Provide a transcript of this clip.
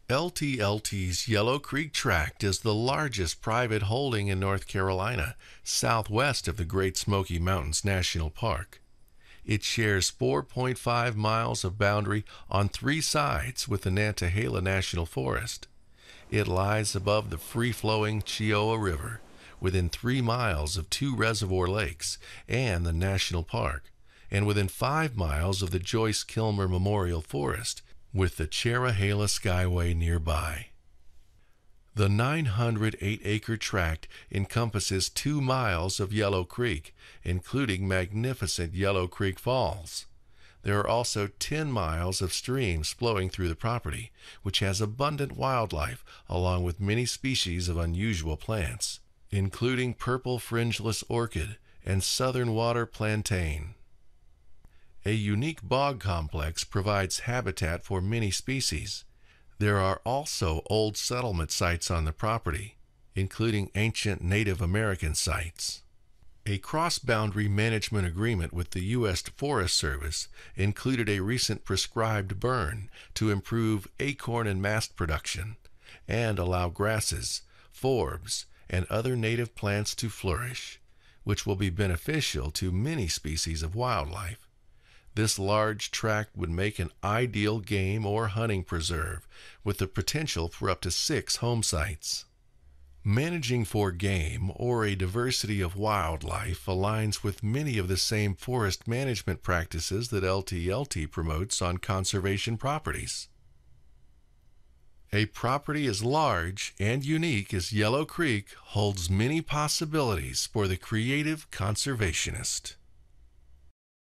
LTLT's Yellow Creek Tract is the largest private holding in North Carolina, southwest of the Great Smoky Mountains National Park. It shares 4.5 miles of boundary on three sides with the Nantahala National Forest. It lies above the free-flowing Cheoah River, within 3 miles of two reservoir lakes and the national park, and within 5 miles of the Joyce Kilmer Memorial Forest, with the Cherrahala Skyway nearby. The 908-acre tract encompasses 2 miles of Yellow Creek, including magnificent Yellow Creek Falls. There are also 10 miles of streams flowing through the property, which has abundant wildlife along with many species of unusual plants, including purple fringeless orchid and southern water plantain. A unique bog complex provides habitat for many species. There are also old settlement sites on the property, including ancient Native American sites. A cross-boundary management agreement with the U.S. Forest Service included a recent prescribed burn to improve acorn and mast production and allow grasses, forbs, and other native plants to flourish, which will be beneficial to many species of wildlife. This large tract would make an ideal game or hunting preserve, with the potential for up to 6 home sites. Managing for game or a diversity of wildlife aligns with many of the same forest management practices that LTLT promotes on conservation properties. A property as large and unique as Yellow Creek holds many possibilities for the creative conservationist.